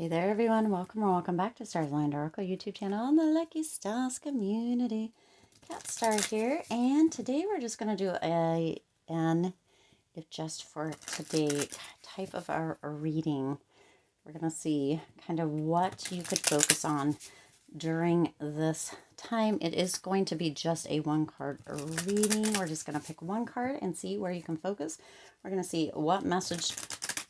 Hey there everyone, welcome or welcome back to Stars Aligned Oracle YouTube channel on the Lucky Stars community. Cat Star here, and today we're just going to do if just for today, type of our reading. We're going to see kind of what you could focus on during this time. It is going to be just a one card reading. We're just going to pick one card and see where you can focus. We're going to see what message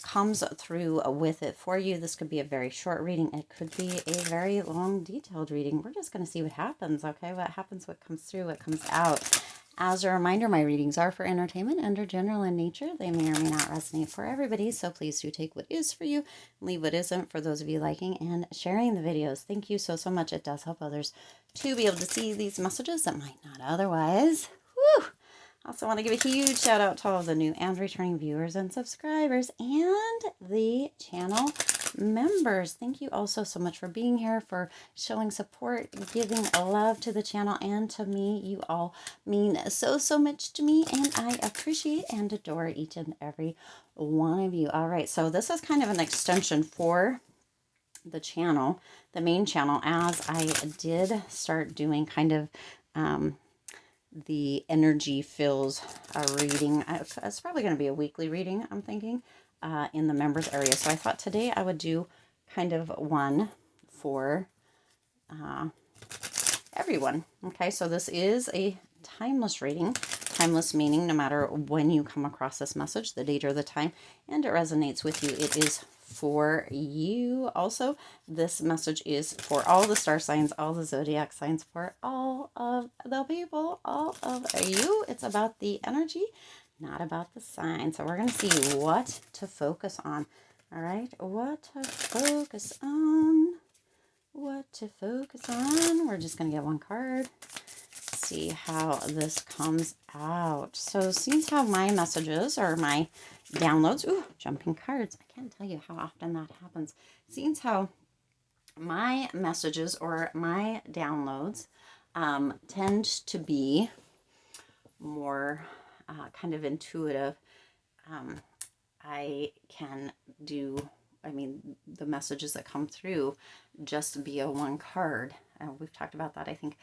comes through with it for you. This could be a very short reading. It could be a very long, detailed reading. We're just going to see what happens, okay? What happens, what comes through, what comes out. As a reminder, my readings are for entertainment and are general in nature. They may or may not resonate for everybody, so please do take what is for you, leave what isn't for those of you liking and sharing the videos. Thank you so much. It does help others to be able to see these messages that might not otherwise. Woo! Also want to give a huge shout out to all of the new and returning viewers and subscribers and the channel members. Thank you also so much for being here, for showing support, giving love to the channel and to me. You all mean so much to me, and I appreciate and adore each and every one of you. All right, so this is kind of an extension for the channel, the main channel, as I did start doing kind of the energy fills reading. It's probably going to be a weekly reading, I'm thinking, in the members area. So I thought today I would do kind of one for everyone. Okay, so this is a timeless reading. Timeless meaning no matter when you come across this message, the date or the time, and it resonates with you, it is for you. Also, this message is for all the star signs, all the zodiac signs, for all of the people, all of you. It's about the energy, not about the sign. So we're going to see what to focus on. All right, what to focus on. What to focus on. We're just going to get one card. See how this comes out. So seems how my messages or my downloads, ooh, jumping cards. I can't tell you how often that happens. Seems how my messages or my downloads tend to be more kind of intuitive. I can do, the messages that come through just via one card. We've talked about that, I think,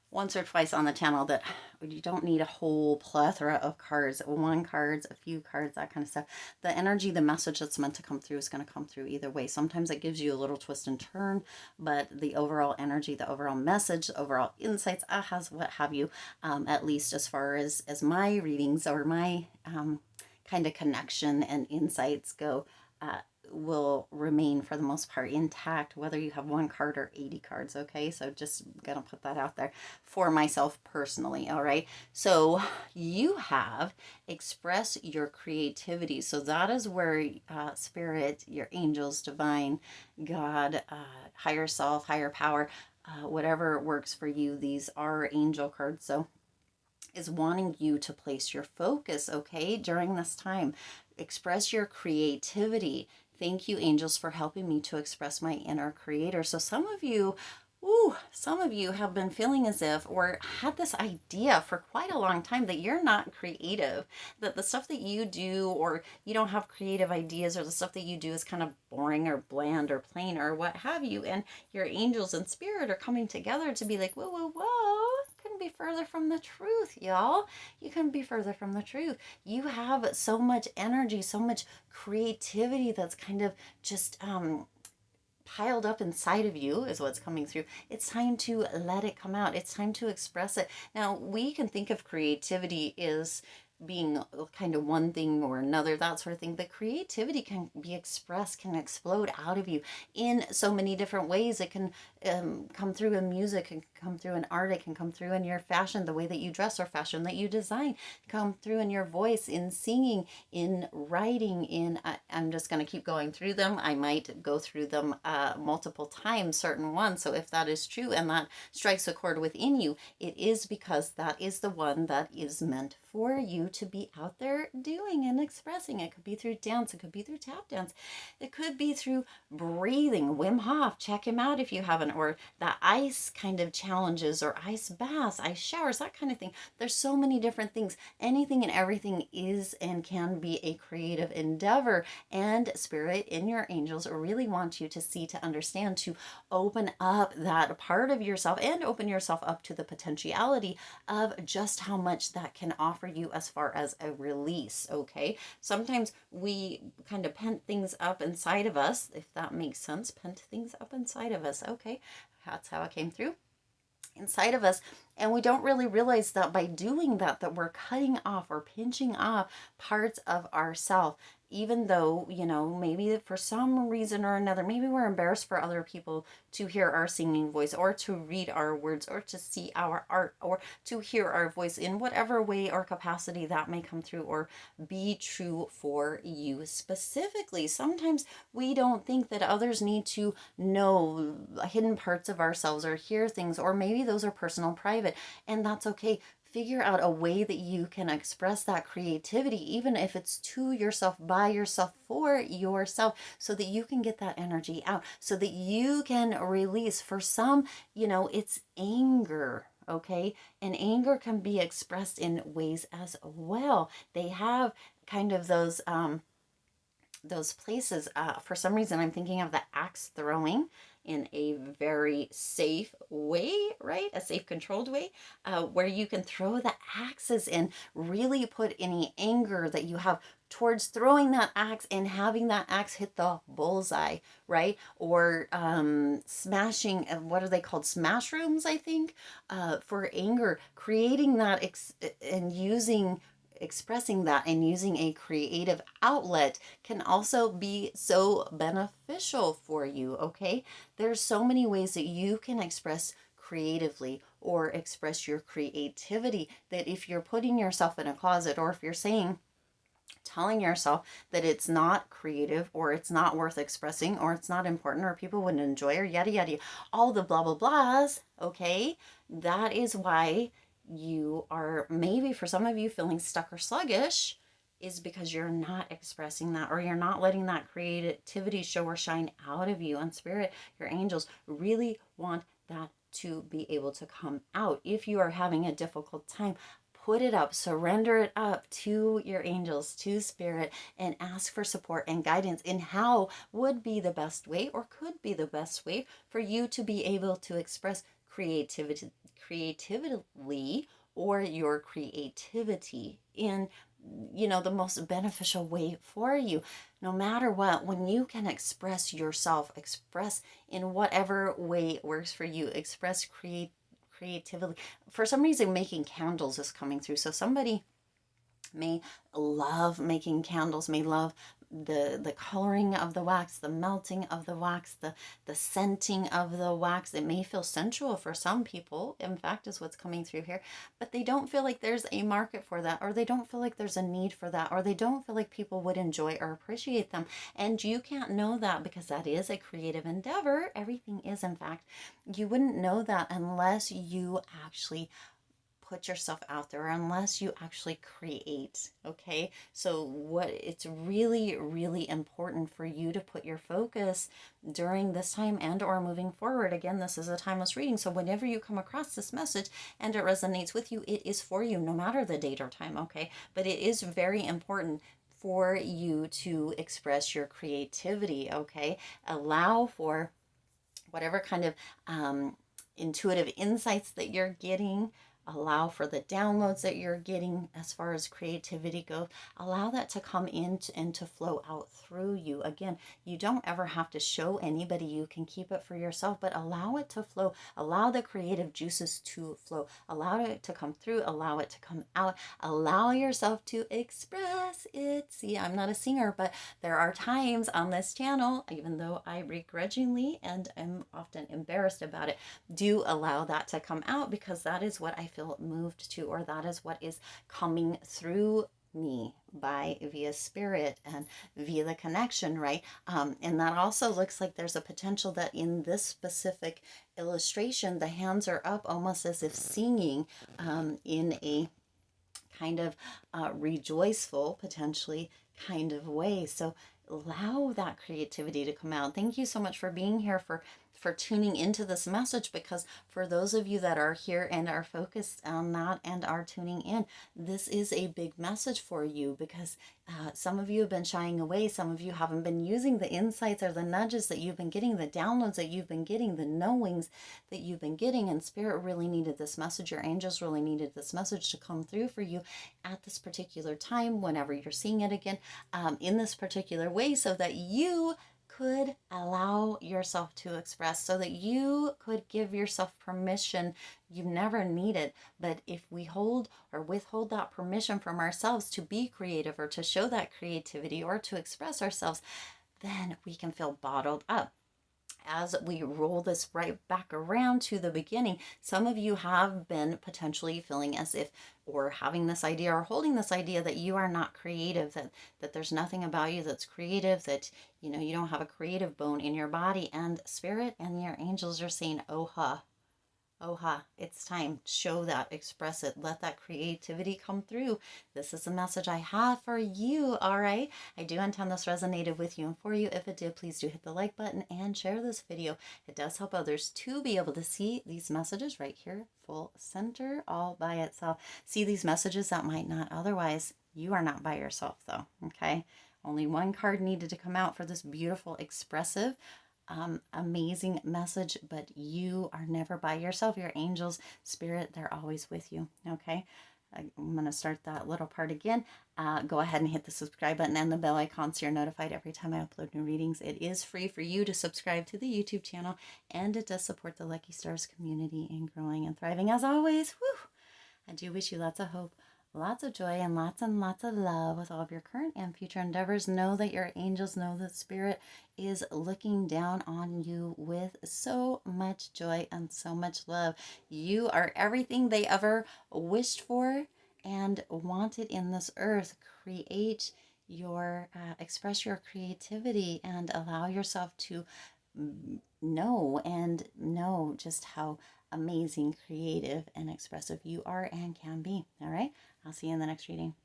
once or twice on the channel, that you don't need a whole plethora of cards, one cards, a few cards, that kind of stuff. The energy, the message that's meant to come through is going to come through either way. Sometimes it gives you a little twist and turn, but the overall energy, the overall message, the overall insights, ahas, what have you, at least as far as my readings or my kind of connection and insights go, will remain for the most part intact, whether you have one card or 80 cards. Okay, so just gonna put that out there for myself personally. All right, so you have express your creativity. So that is where spirit, your angels, divine, God, higher self, higher power, whatever works for you, these are angel cards, so is wanting you to place your focus, okay, during this time. Express your creativity. Thank you, angels, for helping me to express my inner creator. So some of you have been feeling as if, or had this idea for quite a long time, that you're not creative, that the stuff that you do, or you don't have creative ideas, or the stuff that you do is kind of boring or bland or plain or what have you. And your angels and spirit are coming together to be like, whoa, couldn't be further from the truth, y'all. You couldn't be further from the truth. You have so much energy, so much creativity that's kind of just piled up inside of you, is what's coming through. It's time to let it come out. It's time to express it. Now, we can think of creativity as being kind of one thing or another, that sort of thing, but creativity can be expressed, can explode out of you in so many different ways. It can come through in music, it can come through in art, it can come through in your fashion, the way that you dress or fashion that you design, come through in your voice, in singing, in writing, in I'm just going to keep going through them. I might go through them multiple times, certain ones. So if that is true and that strikes a chord within you, it is because that is the one that is meant for you to be out there doing and expressing. It could be through dance, it could be through tap dance, it could be through breathing. Wim Hof, check him out if you haven't, or the ice kind of challenges, or ice baths, ice showers, that kind of thing. There's so many different things. Anything and everything is and can be a creative endeavor, and Spirit in your angels really want you to see, to understand, to open up that part of yourself and open yourself up to the potentiality of just how much that can offer you as far as a release. Okay, sometimes we kind of pent things up inside of us, if that makes sense. Pent things up inside of us. Okay, that's how it came through inside of us, and we don't really realize that by doing that, that we're cutting off or pinching off parts of ourselves. Even though, you know, maybe for some reason or another, maybe we're embarrassed for other people to hear our singing voice, or to read our words, or to see our art, or to hear our voice in whatever way or capacity that may come through or be true for you specifically. Sometimes we don't think that others need to know hidden parts of ourselves or hear things, or maybe those are personal, private, and that's okay. Figure out a way that you can express that creativity, even if it's to yourself, by yourself, for yourself, so that you can get that energy out, so that you can release. For some, you know, it's anger. Okay, and anger can be expressed in ways as well. They have kind of those places. For some reason, I'm thinking of the axe throwing in a very safe way, right? A safe, controlled way, where you can throw the axes and really put any anger that you have towards throwing that axe and having that axe hit the bullseye, right? Or smashing, what are they called? Smash rooms, I think, for anger, creating that and using expressing that and using a creative outlet can also be so beneficial for you. Okay, there's so many ways that you can express creatively or express your creativity, that if you're putting yourself in a closet, or if you're telling yourself that it's not creative, or it's not worth expressing, or it's not important, or people wouldn't enjoy, or yada yada, all the blah blah blahs, okay, that is why you are, maybe for some of you, feeling stuck or sluggish, is because you're not expressing that, or you're not letting that creativity show or shine out of you. And Spirit, your angels really want that to be able to come out. If you are having a difficult time, put it up, surrender it up to your angels, to Spirit, and ask for support and guidance in how would be the best way, or could be the best way, for you to be able to express creatively, or your creativity in, you know, the most beneficial way for you. No matter what, when you can express yourself, express in whatever way works for you, express creatively. For some reason, making candles is coming through. So somebody may love making candles, may love the coloring of the wax, the melting of the wax, the scenting of the wax. It may feel sensual for some people, in fact, is what's coming through here, but they don't feel like there's a market for that, or they don't feel like there's a need for that, or they don't feel like people would enjoy or appreciate them. And you can't know that, because that is a creative endeavor. Everything is, in fact. You wouldn't know that unless you actually put yourself out there, unless you actually create. Okay, so what, it's really really important for you to put your focus during this time, and or moving forward. Again, this is a timeless reading, so whenever you come across this message and it resonates with you, it is for you, no matter the date or time. Okay, but it is very important for you to express your creativity. Okay, allow for whatever kind of intuitive insights that you're getting. Allow for the downloads that you're getting as far as creativity goes. Allow that to come in and to flow out through you. Again, you don't ever have to show anybody. You can keep it for yourself, but allow it to flow. Allow the creative juices to flow. Allow it to come through. Allow it to come out. Allow yourself to express it. See, I'm not a singer, but there are times on this channel, even though I begrudgingly and am often embarrassed about it, do allow that to come out, because that is what I feel moved to, or that is what is coming through me via Spirit and via the connection, right? And that also looks like there's a potential that in this specific illustration, the hands are up almost as if singing, in a kind of rejoiceful, potentially kind of way. So allow that creativity to come out. Thank you so much for being here, for tuning into this message, because for those of you that are here and are focused on that and are tuning in, this is a big message for you, because some of you have been shying away. Some of you haven't been using the insights or the nudges that you've been getting, the downloads that you've been getting, the knowings that you've been getting. And Spirit really needed this message. Your angels really needed this message to come through for you at this particular time, whenever you're seeing it again, in this particular way, so that you could allow yourself to express, so that you could give yourself permission. You never need it, but if we hold or withhold that permission from ourselves to be creative, or to show that creativity, or to express ourselves, then we can feel bottled up. As we roll this right back around to the beginning, some of you have been potentially feeling as if, or having this idea, or holding this idea, that you are not creative, that there's nothing about you that's creative, that you don't have a creative bone in your body. And Spirit and your angels are saying, Oha, it's time. Show that, express it, let that creativity come through. This is the message I have for you, all right? I do intend this resonated with you and for you. If it did, please do hit the like button and share this video. It does help others to be able to see these messages right here, full center, all by itself. See these messages that might not otherwise. You are not by yourself, though, okay? Only one card needed to come out for this beautiful, expressive, amazing message, but you are never by yourself. Your angels, Spirit, they're always with you. Okay, I'm going to start that little part again. Go ahead and hit the subscribe button and the bell icon so you're notified every time I upload new readings. It is free for you to subscribe to the YouTube channel, and it does support the Lucky Stars community in growing and thriving. As always, I do wish you lots of hope, lots of joy, and lots of love with all of your current and future endeavors. Know that your angels, know that Spirit is looking down on you with so much joy and so much love. You are everything they ever wished for and wanted in this earth. Create your, express your creativity, and allow yourself to know just how amazing, creative, and expressive you are and can be. All right, I'll see you in the next reading.